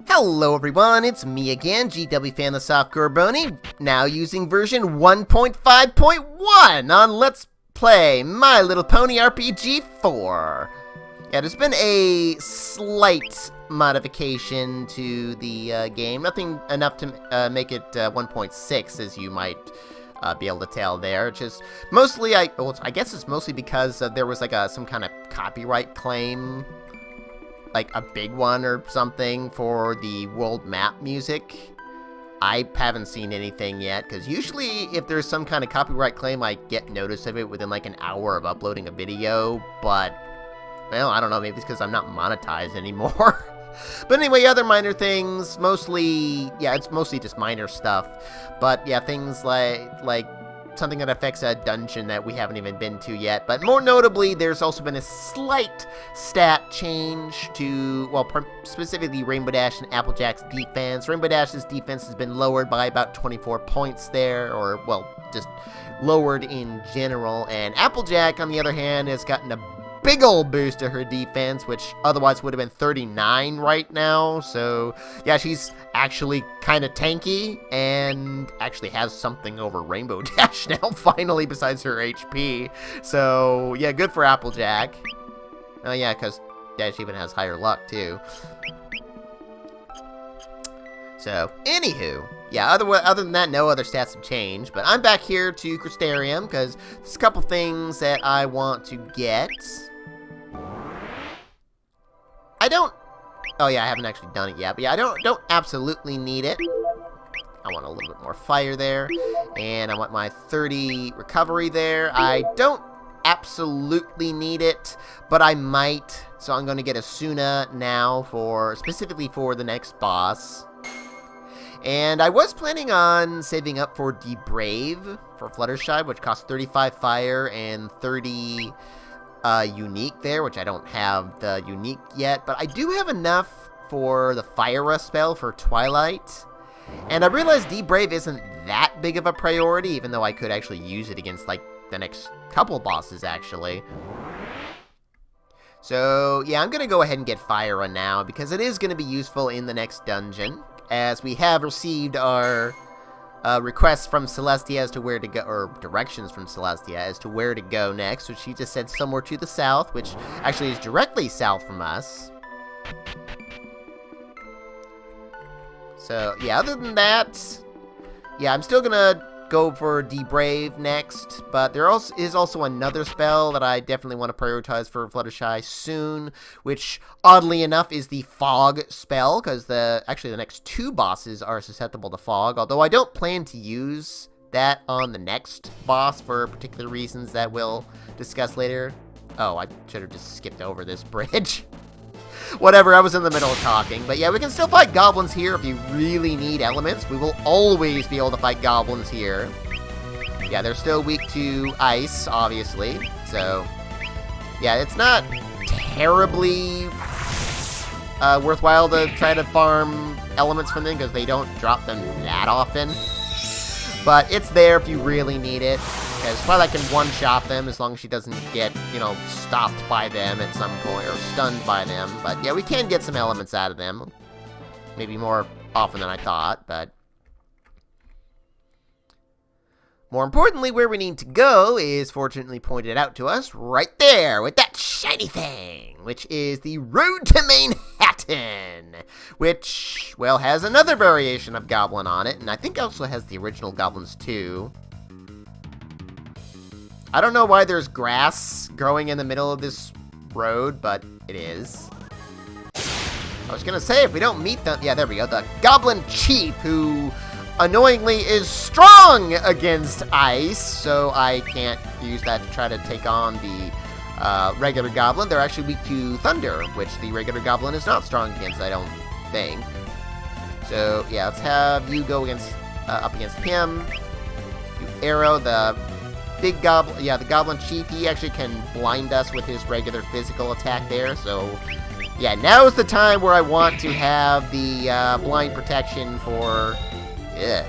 Hello everyone, it's me again, GW Fan the Softcore Boney, now using version 1.5.1 on Let's Play My Little Pony RPG 4. Yeah, there's been a slight modification to the game, nothing enough to make it 1.6 as you might be able to tell there. Just mostly, I guess it's mostly because there was like some kind of copyright claim, like a big one or something for the world map music. I haven't seen anything yet, because usually if there's some kind of copyright claim, I get notice of it within like an hour of uploading a video, but, well, I don't know, maybe it's because I'm not monetized anymore. But anyway, other minor things, mostly, yeah, it's mostly just minor stuff, but yeah, things like something that affects a dungeon that we haven't even been to yet. But more notably, there's also been a slight stat change to, well, specifically Rainbow Dash and Applejack's defense. Rainbow Dash's defense has been lowered by about 24 points there, or, well, just lowered in general. And Applejack, on the other hand, has gotten a big old boost to her defense, which otherwise would have been 39 right now. So yeah, she's actually kind of tanky and actually has something over Rainbow Dash now, finally, besides her HP. So yeah, good for Applejack. Oh yeah, because Dash even has higher luck too. So anywho, yeah, other than that, no other stats have changed. But I'm back here to Crystarium because there's a couple things that I want to get. Oh yeah, I haven't actually done it yet, but yeah, I don't absolutely need it. I want a little bit more fire there, and I want my 30 recovery there. I don't absolutely need it, but I might, so I'm going to get Asuna now specifically for the next boss. And I was planning on saving up for Debrave for Fluttershy, which costs 35 fire and 30 unique there, which I don't have the unique yet, but I do have enough for the Fire Rust spell for Twilight. And I realized Debrave isn't that big of a priority, even though I could actually use it against, like, the next couple bosses, actually. So, yeah, I'm going to go ahead and get Fire Run now, because it is going to be useful in the next dungeon, as we have received our requests from Celestia as to where to go, or directions from Celestia as to where to go next, which she just said somewhere to the south, which actually is directly south from us. So, yeah, other than that, yeah, I'm still gonna go for Debrave next, but there is also another spell that I definitely want to prioritize for Fluttershy soon, which, oddly enough, is the Fog spell, because actually the next two bosses are susceptible to Fog, although I don't plan to use that on the next boss for particular reasons that we'll discuss later. Oh, I should have just skipped over this bridge. Whatever, I was in the middle of talking. But yeah, we can still fight goblins here if you really need elements. We will always be able to fight goblins here. Yeah, they're still weak to ice, obviously. So, yeah, it's not terribly worthwhile to try to farm elements from them because they don't drop them that often. But it's there if you really need it. Because Twilight can one-shot them as long as she doesn't get, you know, stopped by them at some point, or stunned by them. But yeah, we can get some elements out of them. Maybe more often than I thought, but... more importantly, where we need to go is fortunately pointed out to us right there with that shiny thing, which is the Road to Mainhattan, which, well, has another variation of Goblin on it, and I think also has the original Goblins too. I don't know why there's grass growing in the middle of this road, but it is. I was gonna say, if we don't meet them... yeah, there we go. The Goblin Chief, who annoyingly is strong against ice, so I can't use that to try to take on the regular Goblin. They're actually weak to Thunder, which the regular Goblin is not strong against, I don't think. So, yeah, let's have you go against up against him. You arrow the... big goblin, yeah, the Goblin Chief, he actually can blind us with his regular physical attack there, so, yeah, now's the time where I want to have the blind protection for, yeah,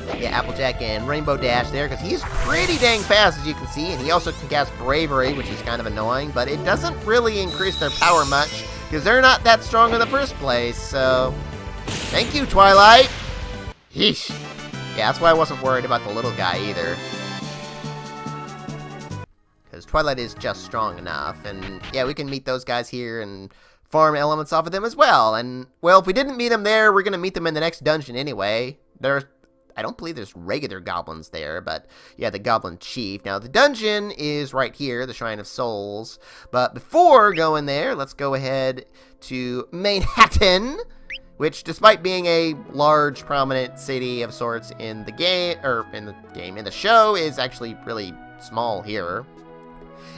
Applejack and Rainbow Dash there, because he's pretty dang fast, as you can see, and he also can cast Bravery, which is kind of annoying, but it doesn't really increase their power much, because they're not that strong in the first place, so thank you, Twilight. Yeesh. Yeah, that's why I wasn't worried about the little guy either. Because Twilight is just strong enough, and yeah, we can meet those guys here and farm elements off of them as well. And, well, if we didn't meet them there, we're going to meet them in the next dungeon anyway. I don't believe there's regular goblins there, but yeah, the Goblin Chief. Now, the dungeon is right here, the Shrine of Souls. But before going there, let's go ahead to Mainhattan, which, despite being a large, prominent city of sorts in the game, in the show, is actually really small here.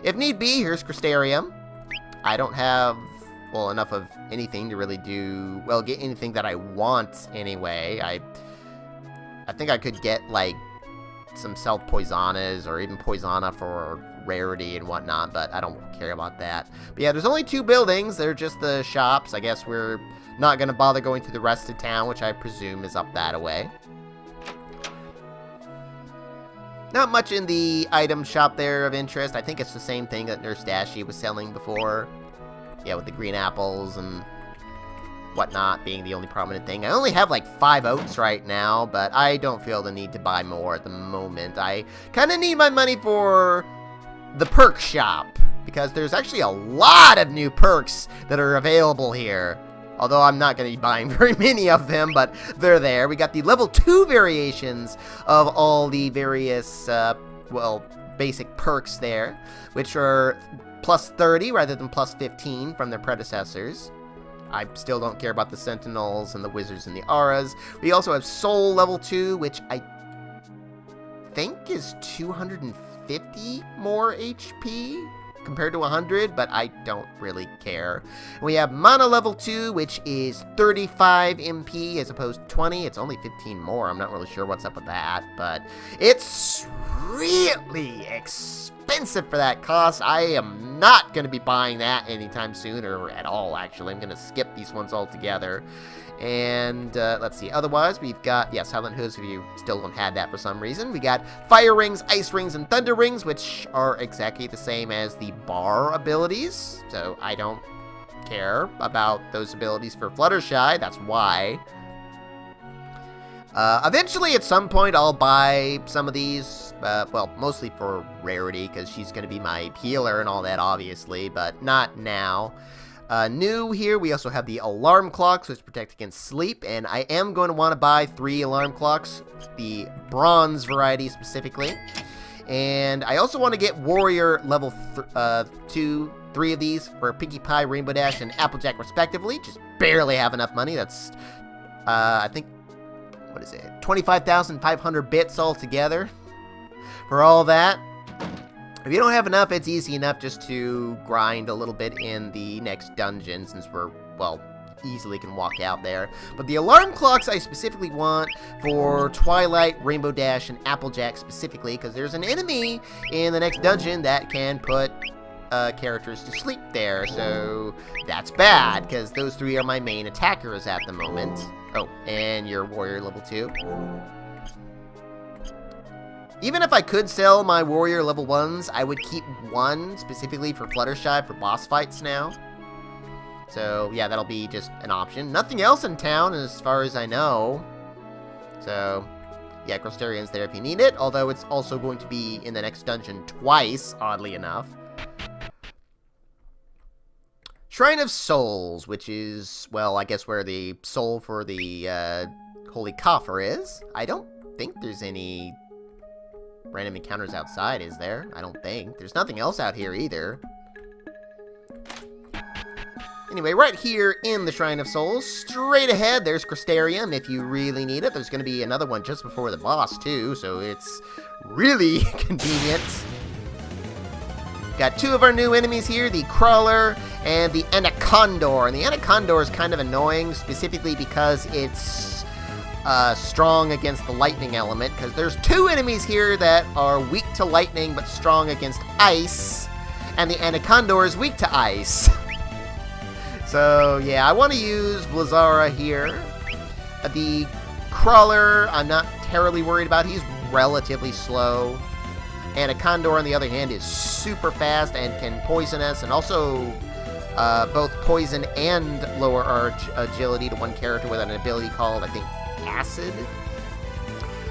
If need be, here's Crystarium. I don't have, well, enough of anything to really do, well, get anything that I want anyway. I think I could get, like, some Stealth Poisonas or even Poisona for rarity and whatnot, but I don't care about that. But yeah, there's only 2 buildings. They're just the shops. I guess we're not going to bother going to the rest of town, which I presume is up that way. Not much in the item shop there of interest. I think it's the same thing that Nurse Dashie was selling before. Yeah, with the green apples and whatnot being the only prominent thing. I only have like 5 oats right now, but I don't feel the need to buy more at the moment. I kind of need my money for the perk shop, because there's actually a lot of new perks that are available here. Although I'm not going to be buying very many of them, but they're there. We got the level 2 variations of all the various, well, basic perks there, which are plus 30 rather than plus 15 from their predecessors. I still don't care about the Sentinels and the Wizards and the Auras. We also have Soul level 2, which I think is 250 more HP compared to 100, but I don't really care. We have Mana level 2, which is 35 MP as opposed to 20. It's only 15 more. I'm not really sure what's up with that, but it's really expensive for that cost. I am not going to be buying that anytime soon, or at all, actually. I'm going to skip these ones altogether. And let's see, otherwise we've got, yeah, Silent Hooves if you still don't have that for some reason. We got Fire Rings, Ice Rings, and Thunder Rings, which are exactly the same as the bar abilities, so I don't care about those abilities for Fluttershy. That's why. Eventually, at some point, I'll buy some of these, well, mostly for rarity, because she's going to be my healer and all that, obviously, but not now. New here, we also have the alarm clocks, which protect against sleep, and I am going to want to buy 3 alarm clocks, the bronze variety specifically. And I also want to get warrior level 3 of these for Pinkie Pie, Rainbow Dash, and Applejack respectively. Just barely have enough money. That's, I think, what is it, 25,500 bits altogether for all that. If you don't have enough, it's easy enough just to grind a little bit in the next dungeon, since we're, well, easily can walk out there. But the alarm clocks I specifically want for Twilight, Rainbow Dash, and Applejack specifically, because there's an enemy in the next dungeon that can put characters to sleep there, so that's bad, because those 3 are my main attackers at the moment. Oh, and your warrior level 2. Even if I could sell my warrior level 1s, I would keep 1 specifically for Fluttershy for boss fights now. So, yeah, that'll be just an option. Nothing else in town as far as I know. So, yeah, Crystarium's there if you need it, although it's also going to be in the next dungeon twice, oddly enough. Shrine of Souls, which is, well, I guess where the soul for the Holy Coffer is. I don't think there's any random encounters outside, is there? I don't think. There's nothing else out here either. Anyway, right here in the Shrine of Souls, straight ahead, there's Crystarium if you really need it. There's going to be another one just before the boss, too, so it's really convenient. Got 2 of our new enemies here, the Crawler and the Anacondor. And the Anacondor is kind of annoying, specifically because it's strong against the lightning element, because there's 2 enemies here that are weak to lightning but strong against ice, and the Anacondor is weak to ice. So, yeah, I want to use Blizzara here. The Crawler, I'm not terribly worried about. He's relatively slow. Anacondor, on the other hand, is super fast and can poison us, and also both poison and lower arch agility to one character with an ability called, I think, Acid.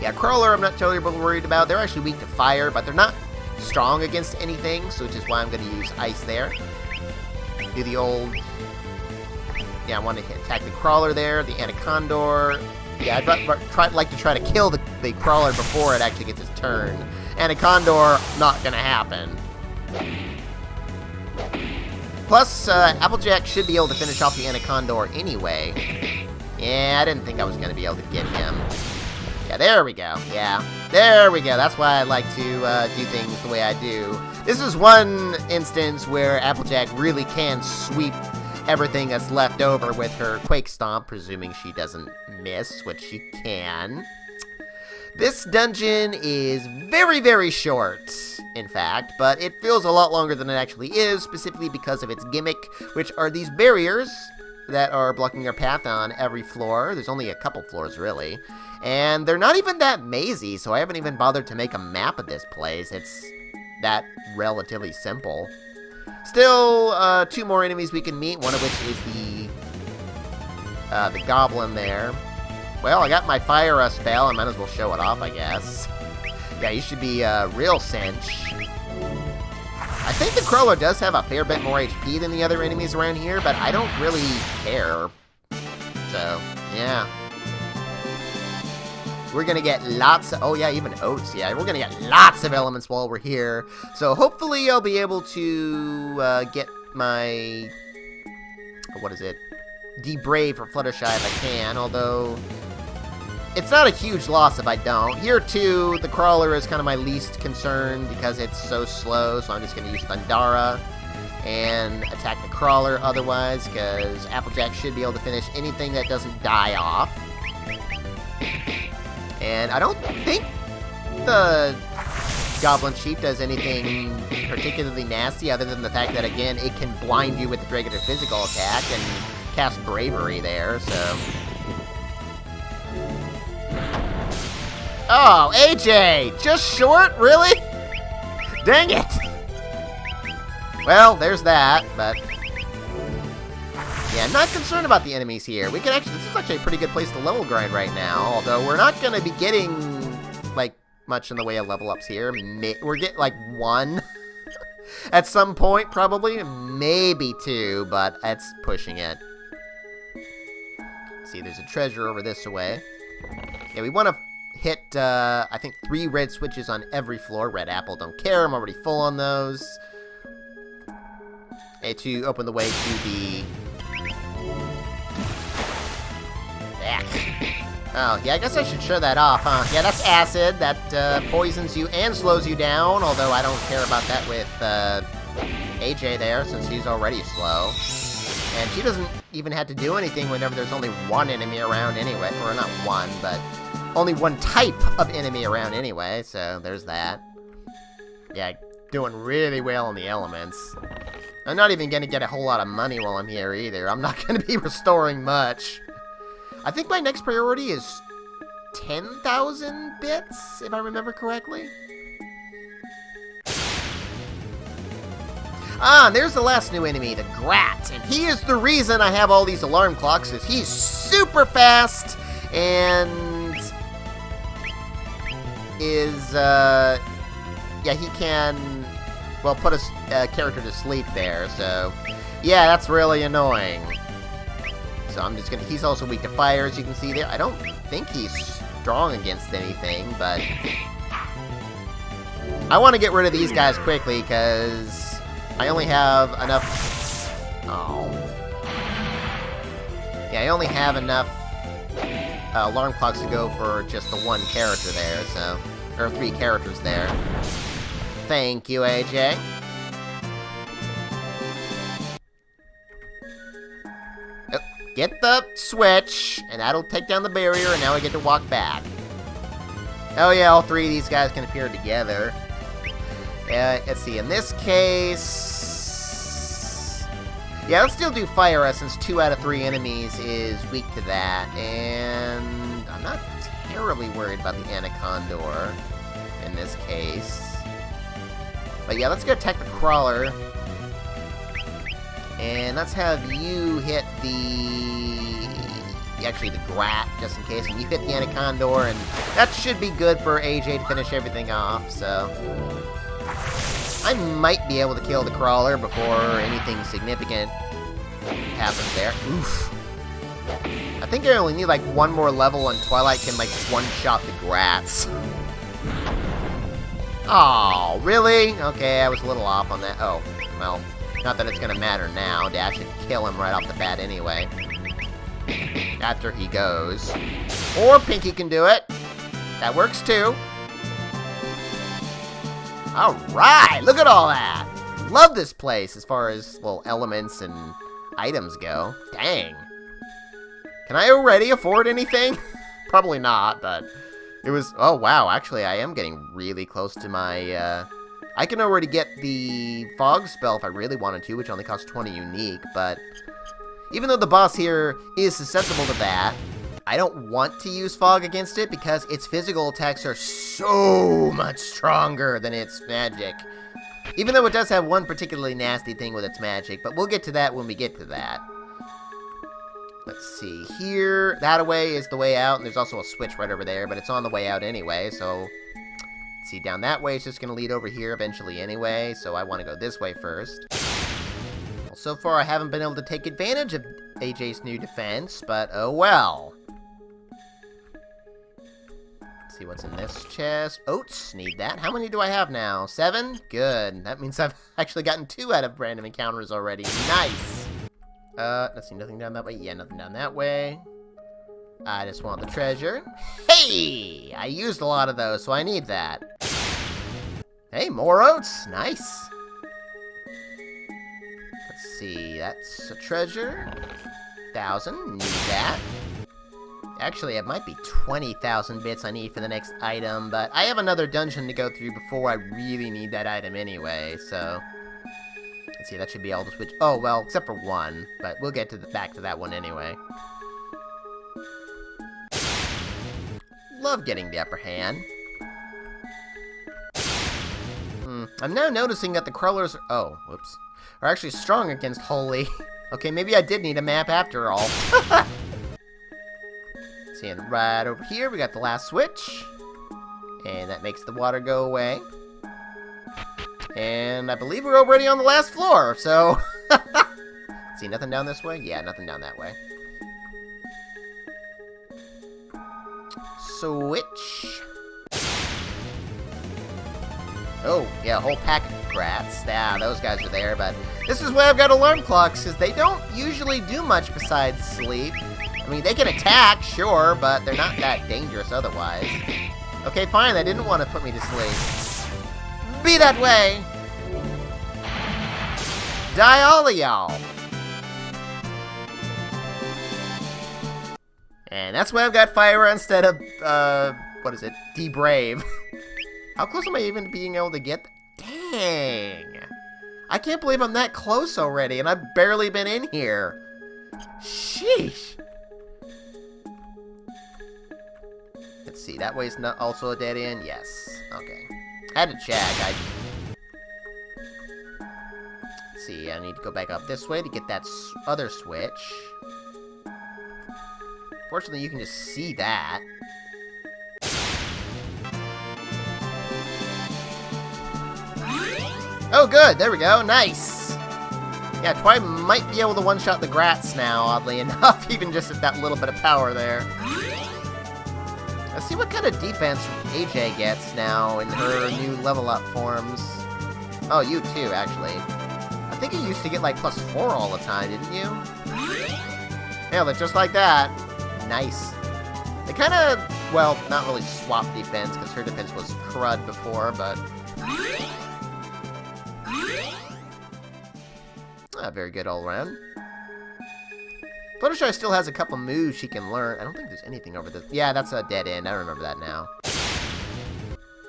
Yeah, Crawler I'm not totally worried about. They're actually weak to fire, but they're not strong against anything, so which is why I'm going to use Ice there. Do the old... Yeah, I want to attack the Crawler there, the Anacondor. Yeah, I'd like to try to kill the Crawler before it actually gets its turn. Anacondor, not going to happen. Plus, Applejack should be able to finish off the Anacondor anyway. Yeah, I didn't think I was going to be able to get him. Yeah, there we go. Yeah, there we go. That's why I like to do things the way I do. This is one instance where Applejack really can sweep everything that's left over with her Quake Stomp, presuming she doesn't miss, which she can. This dungeon is very, very short, in fact, but it feels a lot longer than it actually is, specifically because of its gimmick, which are these barriers that are blocking our path on every floor. There's only a couple floors, really. And they're not even that mazy, so I haven't even bothered to make a map of this place. It's that relatively simple. Still, 2 more enemies we can meet, one of which is the goblin there. Well, I got my fire spell, I might as well show it off, I guess. Yeah, you should be real cinch. I think the Crawler does have a fair bit more HP than the other enemies around here, but I don't really care. So, yeah. We're gonna get lots of... Oh, yeah, even oats. Yeah, we're gonna get lots of elements while we're here. So, hopefully, I'll be able to get my... What is it? Debrave or Fluttershy if I can, although... It's not a huge loss if I don't. Here, too, the Crawler is kind of my least concern because it's so slow, so I'm just going to use Thundara and attack the Crawler otherwise, because Applejack should be able to finish anything that doesn't die off. And I don't think the Goblin Chief does anything particularly nasty, other than the fact that, again, it can blind you with the regular physical attack and cast Bravery there, so... Oh, AJ! Just short? Really? Dang it! Well, there's that, but... Yeah, I'm not concerned about the enemies here. We can actually... This is actually a pretty good place to level grind right now, although we're not going to be getting, like, much in the way of level ups here. We're getting, like, 1 at some point, probably. Maybe 2, but that's pushing it. See, there's a treasure over this way. Yeah, we want to... hit, I think 3 red switches on every floor. Red apple, don't care. I'm already full on those. And to open the way to the... Oh, yeah, I guess I should show that off, huh? Yeah, that's acid. That poisons you and slows you down, although I don't care about that with AJ there, since he's already slow. And she doesn't even have to do anything whenever there's only 1 enemy around anyway. Or not 1, but... only 1 type of enemy around anyway, so there's that. Yeah, doing really well in the elements. I'm not even going to get a whole lot of money while I'm here either. I'm not going to be restoring much. I think my next priority is 10,000 bits, if I remember correctly. Ah, and there's the last new enemy, the Grat. And he is the reason I have all these alarm clocks, is he's super fast and... yeah, he can, well, put a character to sleep there, so, yeah, that's really annoying. So I'm just gonna, he's also weak to fire, as you can see there. I don't think he's strong against anything, but I want to get rid of these guys quickly, because I only have enough, oh, yeah, I only have enough alarm clocks to go for just the 1 character there, so... Or 3 characters there. Thank you, AJ. Oh, get the switch, and that'll take down the barrier, and now I get to walk back. Oh yeah, all 3 of these guys can appear together. Let's see, in this case... Yeah, let's still do Fire since 2 out of 3 enemies is weak to that, and I'm not terribly worried about the Anacondor in this case. But yeah, let's go attack the Crawler. And let's have you hit actually the Grat, just in case. And you hit the Anacondor, and that should be good for AJ to finish everything off, so... I might be able to kill the Crawler before anything significant happens there. Oof. I think I only need like one more level and Twilight can like one-shot the Grats. Oh, really? Okay, I was a little off on that. Oh, well, not that it's gonna matter now. Dash should kill him right off the bat anyway. After he goes. Or Pinky can do it. That works too. Alright, look at all that! Love this place as far as, well, elements and items go. Dang. Can I already afford anything? Probably not, but it was... Oh, wow, actually, I am getting really close to my, I can already get the Fog spell if I really wanted to, which only costs 20 unique, but... Even though the boss here is susceptible to that, I don't want to use Fog against it because its physical attacks are so much stronger than its magic. Even though it does have one particularly nasty thing with its magic, but we'll get to that when we get to that. Let's see here. That way is the way out, and there's also a switch right over there, but it's on the way out anyway, so... Let's see, down that way is just going to lead over here eventually anyway, so I want to go this way first. Well, so far I haven't been able to take advantage of AJ's new defense, but oh well. See what's in this chest. Oats, need that. How many do I have now? 7? Good. That means I've actually gotten 2 out of random encounters already. Nice! Let's see, nothing down that way? Yeah, nothing down that way. I just want the treasure. Hey! I used a lot of those, so I need that. Hey, more oats! Nice! Let's see, that's a treasure. 1,000, need that. Actually, it might be 20,000 bits I need for the next item, but I have another dungeon to go through before I really need that item anyway, so... Let's see, that should be all the switch... Oh, well, except for one, but we'll get to back to that one anyway. Love getting the upper hand. I'm now noticing that the crawlers are... Oh, whoops. Are actually strong against Holy. Okay, maybe I did need a map after all. Seeing right over here, we got the last switch. And that makes the water go away. And I believe we're already on the last floor, so... See, nothing down this way? Yeah, nothing down that way. Switch. Oh, yeah, a whole pack of Grats. Yeah, those guys are there, but... This is why I've got alarm clocks, because they don't usually do much besides sleep. I mean, they can attack, sure, but they're not that dangerous otherwise. Okay, fine, they didn't want to put me to sleep. Be that way! Die all of y'all! And that's why I've got Fire instead of, what is it? Debrave. How close am I even being able to get? Dang! I can't believe I'm that close already, and I've barely been in here. Sheesh! Let's see, that way's not also a dead end? Yes. Okay. Had to check. Let's see, I need to go back up this way to get that other switch. Fortunately, you can just see that. Oh, good! There we go. Nice! Yeah, Twilight might be able to one-shot the Grats now, oddly enough, even just at that little bit of power there. Let's see what kind of defense AJ gets now in her new level-up forms. Oh, you too, actually. I think you used to get, like, +4 all the time, didn't you? Yeah, but just like that. Nice. They kind of, well, not really swap defense, because her defense was crud before, but... very good all around. Fluttershy still has a couple moves she can learn. I don't think there's anything over this. Yeah, that's a dead end. I remember that now.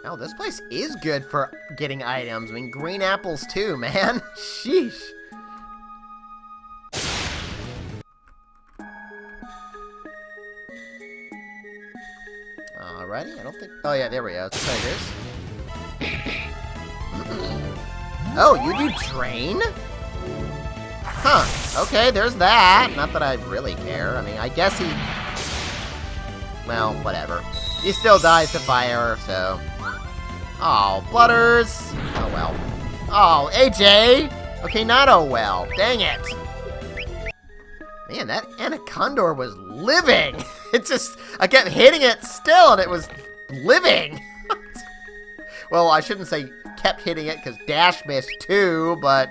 Oh, this place is good for getting items. I mean, green apples too, man. Sheesh. Alrighty, I don't think... Oh, yeah, there we go. Treasures. Oh, you do train? Huh. Okay, there's that. Not that I really care. I mean, I guess he... Well, whatever. He still dies to fire, so... Oh, Blutters! Oh, well. Oh, AJ! Okay, not oh, well. Dang it. Man, that Anaconda was living! It just... I kept hitting it still, and it was living! Well, I shouldn't say kept hitting it, because Dash missed too, but...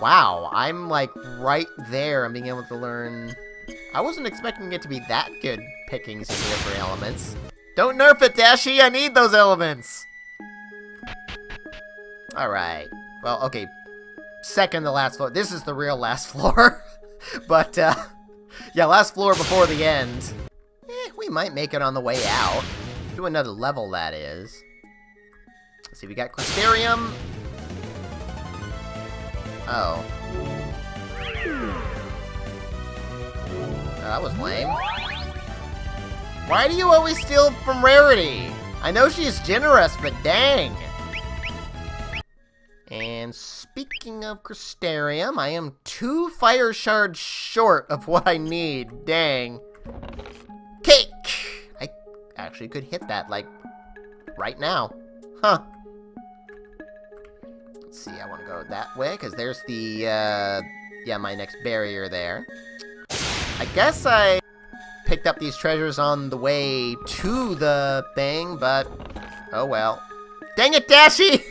Wow, I'm, like, right there. I'm being able to learn... I wasn't expecting it to be that good picking some different elements. Don't nerf it, Dashy! I need those elements! Alright. Well, okay. Second to last floor. This is the real last floor. But, yeah, last floor before the end. We might make it on the way out. Do another level, that is. Let's see, we got Crystarium. Oh. That was lame. Why do you always steal from Rarity? I know she's generous, but dang. And speaking of Crystarium, I am 2 fire shards short of what I need. Dang. Cake! I actually could hit that, like, right now. Huh. Let's see, I want to go that way, because there's the, yeah, my next barrier there. I guess I picked up these treasures on the way to the thing, but, oh well. Dang it, Dashy!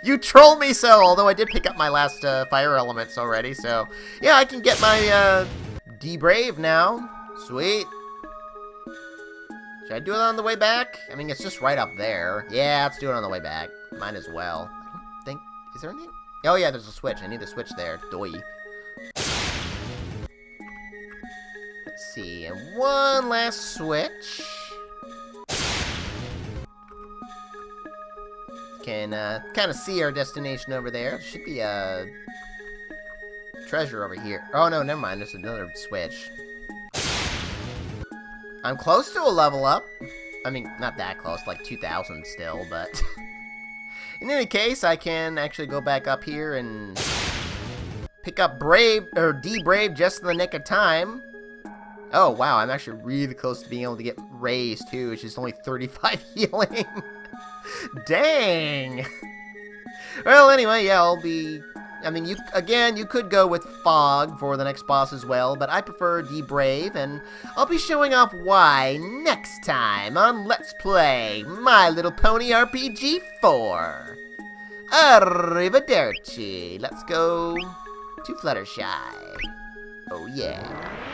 You trolled me so, although I did pick up my last fire elements already, so... Yeah, I can get my D-Brave now. Sweet. Should I do it on the way back? I mean, it's just right up there. Yeah, let's do it on the way back. Might as well. I don't think... Is there anything? Oh yeah, there's a switch. I need a switch there. Doi. Let's see, and one last switch. Can kind of see our destination over there. There should be a treasure over here. Oh no, never mind. There's another switch. I'm close to a level up. I mean, not that close, like 2,000 still, but in any case, I can actually go back up here and pick up Brave or D-Brave just in the nick of time. Oh wow, I'm actually really close to being able to get raised too, which is only 35 healing. Dang! Well, anyway, yeah, I'll be... I mean, you could go with Fog for the next boss as well, but I prefer D-Brave, and I'll be showing off why next time on Let's Play My Little Pony RPG 4. Arrivederci. Let's go to Fluttershy. Oh, yeah.